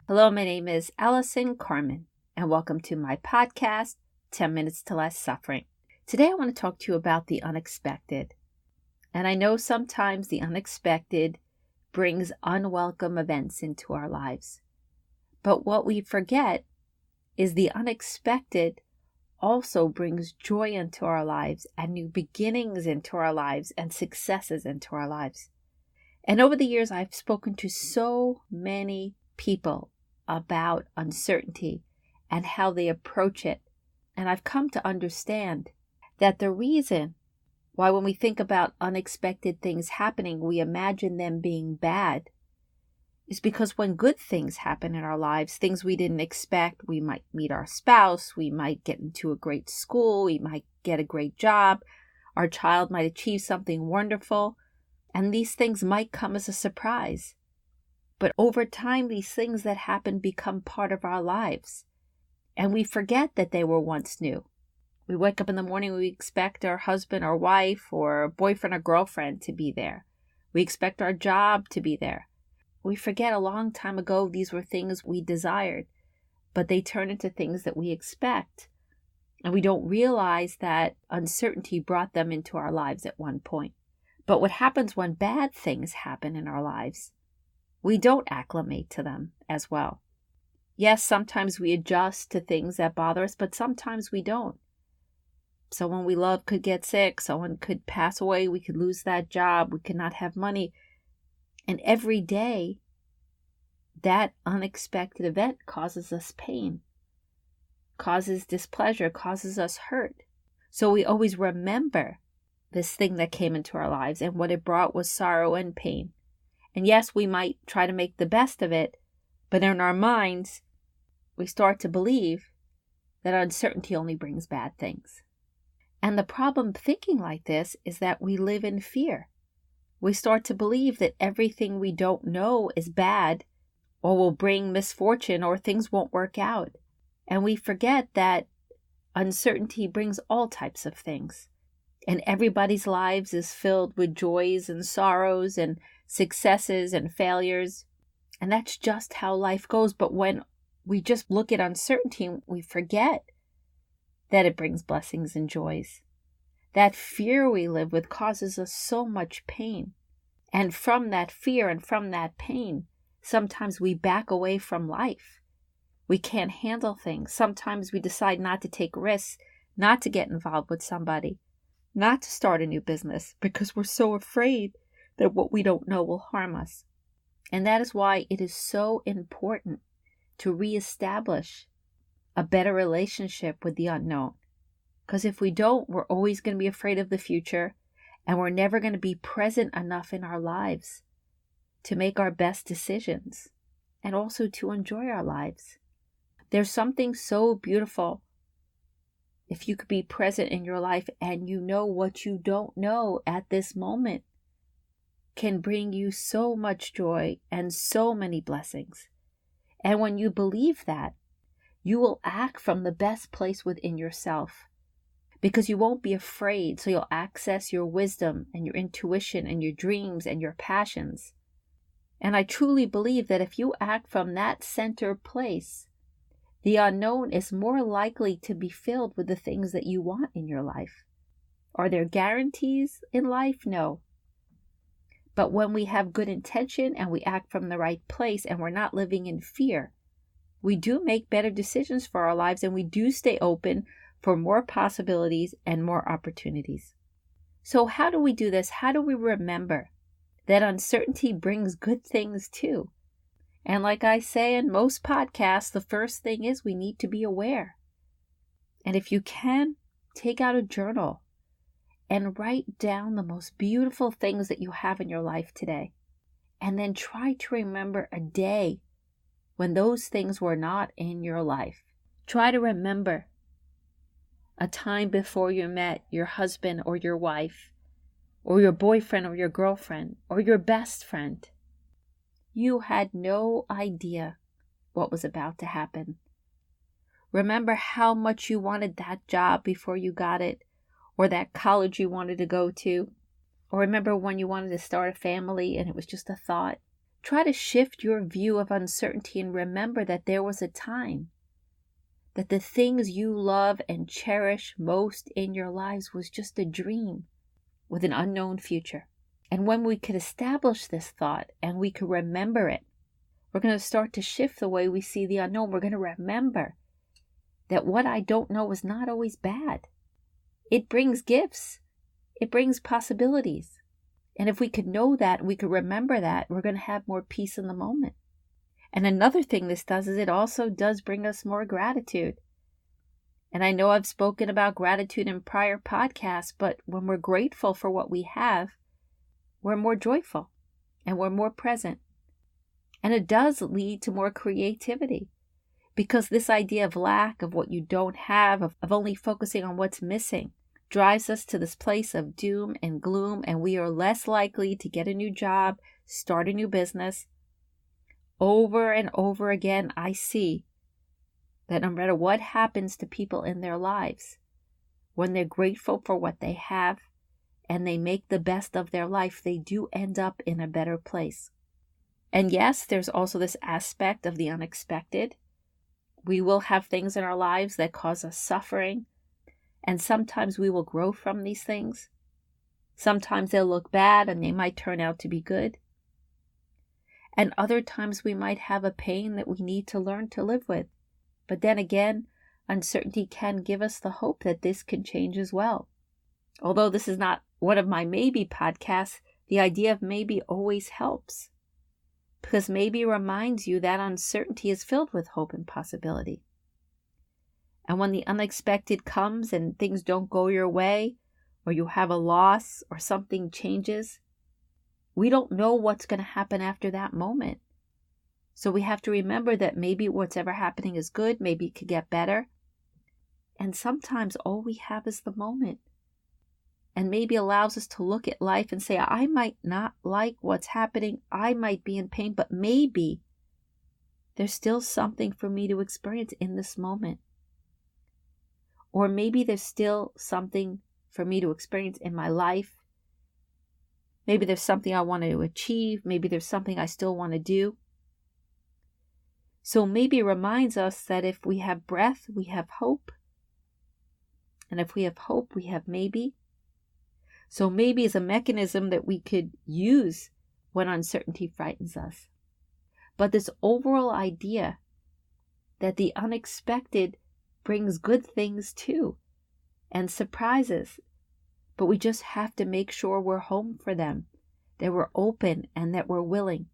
Hello, my name is Allison Carmen, and welcome to my podcast, 10 Minutes to Less Suffering. Today I want to talk to you about the unexpected. And I know sometimes the unexpected brings unwelcome events into our lives. But what we forget is the unexpected also brings joy into our lives and new beginnings into our lives and successes into our lives. And over the years, I've spoken to so many people about uncertainty and how they approach it. And I've come to understand that the reason why when we think about unexpected things happening, we imagine them being bad is because when good things happen in our lives, things we didn't expect, we might meet our spouse, we might get into a great school, we might get a great job, our child might achieve something wonderful, and these things might come as a surprise. But over time, these things that happen become part of our lives. And we forget that they were once new. We wake up in the morning, we expect our husband or wife or boyfriend or girlfriend to be there. We expect our job to be there. We forget a long time ago these were things we desired, but they turn into things that we expect. And we don't realize that uncertainty brought them into our lives at one point. But what happens when bad things happen in our lives? We don't acclimate to them as well. Yes, sometimes we adjust to things that bother us, but sometimes we don't. Someone we love could get sick, someone could pass away, we could lose that job, we could not have money. And every day, that unexpected event causes us pain, causes displeasure, causes us hurt. So we always remember this thing that came into our lives, and what it brought was sorrow and pain. And yes, we might try to make the best of it, but in our minds, we start to believe that uncertainty only brings bad things. And the problem thinking like this is that we live in fear. We start to believe that everything we don't know is bad or will bring misfortune or things won't work out. And we forget that uncertainty brings all types of things. And everybody's lives is filled with joys and sorrows and successes and failures. And that's just how life goes. But when we just look at uncertainty, we forget that it brings blessings and joys. That fear we live with causes us so much pain. And from that fear and from that pain, sometimes we back away from life. We can't handle things. Sometimes we decide not to take risks, not to get involved with somebody, not to start a new business because we're so afraid that what we don't know will harm us. And that is why it is so important to reestablish a better relationship with the unknown. Because if we don't, we're always going to be afraid of the future, and we're never going to be present enough in our lives to make our best decisions and also to enjoy our lives. There's something so beautiful if you could be present in your life and you know what you don't know at this moment can bring you so much joy and so many blessings. And when you believe that, you will act from the best place within yourself because you won't be afraid. So you'll access your wisdom and your intuition and your dreams and your passions. And I truly believe that if you act from that center place, the unknown is more likely to be filled with the things that you want in your life. Are there guarantees in life? No. But when we have good intention and we act from the right place and we're not living in fear, we do make better decisions for our lives and we do stay open for more possibilities and more opportunities. So how do we do this? How do we remember that uncertainty brings good things too? And like I say in most podcasts, the first thing is we need to be aware. And if you can, take out a journal and write down the most beautiful things that you have in your life today. And then try to remember a day when those things were not in your life. Try to remember a time before you met your husband or your wife, or your boyfriend or your girlfriend, or your best friend. You had no idea what was about to happen. Remember how much you wanted that job before you got it, or that college you wanted to go to, or remember when you wanted to start a family and it was just a thought. Try to shift your view of uncertainty and remember that there was a time that the things you love and cherish most in your lives was just a dream with an unknown future. And when we could establish this thought and we could remember it, we're going to start to shift the way we see the unknown. We're going to remember that what I don't know is not always bad. It brings gifts. It brings possibilities. And if we could know that, we could remember that, we're going to have more peace in the moment. And another thing this does is it also does bring us more gratitude. And I know I've spoken about gratitude in prior podcasts, but when we're grateful for what we have, we're more joyful and we're more present. And it does lead to more creativity, because this idea of lack, of what you don't have, of only focusing on what's missing, drives us to this place of doom and gloom, and we are less likely to get a new job, start a new business. Over and over again, I see that no matter what happens to people in their lives, when they're grateful for what they have and they make the best of their life, they do end up in a better place. And yes, there's also this aspect of the unexpected. We will have things in our lives that cause us suffering, and sometimes we will grow from these things. Sometimes they'll look bad and they might turn out to be good. And other times we might have a pain that we need to learn to live with. But then again, uncertainty can give us the hope that this can change as well. Although this is not one of my maybe podcasts, the idea of maybe always helps. Because maybe reminds you that uncertainty is filled with hope and possibility. And when the unexpected comes and things don't go your way, or you have a loss or something changes, we don't know what's going to happen after that moment. So we have to remember that maybe what's ever happening is good, maybe it could get better. And sometimes all we have is the moment. And maybe allows us to look at life and say, I might not like what's happening, I might be in pain, but maybe there's still something for me to experience in this moment. Or maybe there's still something for me to experience in my life. Maybe there's something I want to achieve. Maybe there's something I still want to do. So maybe it reminds us that if we have breath, we have hope. And if we have hope, we have maybe. So maybe is a mechanism that we could use when uncertainty frightens us. But this overall idea that the unexpected brings good things too and surprises, but we just have to make sure we're home for them, that we're open and that we're willing.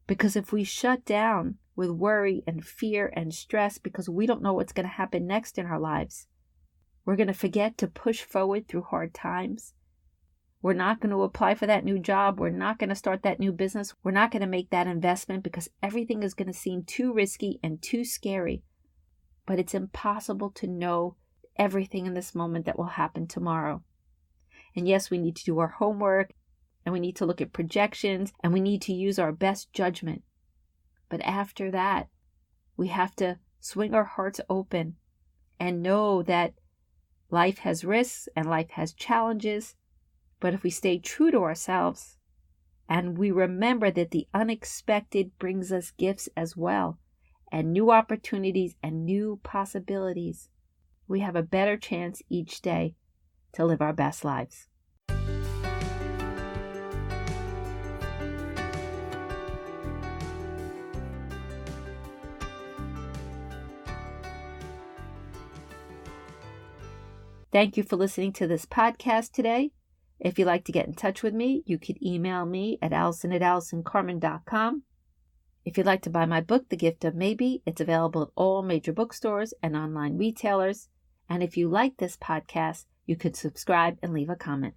Because if we shut down with worry and fear and stress because we don't know what's going to happen next in our lives, we're going to forget to push forward through hard times. We're not going to apply for that new job. We're not going to start that new business. We're not going to make that investment because everything is going to seem too risky and too scary. But it's impossible to know everything in this moment that will happen tomorrow. And yes, we need to do our homework, and we need to look at projections, and we need to use our best judgment. But after that, we have to swing our hearts open and know that life has risks and life has challenges, but if we stay true to ourselves and we remember that the unexpected brings us gifts as well, and new opportunities and new possibilities, we have a better chance each day to live our best lives. Thank you for listening to this podcast today. If you'd like to get in touch with me, you could email me at allison@allisoncarmen.com. If you'd like to buy my book, The Gift of Maybe, it's available at all major bookstores and online retailers. And if you like this podcast, you could subscribe and leave a comment.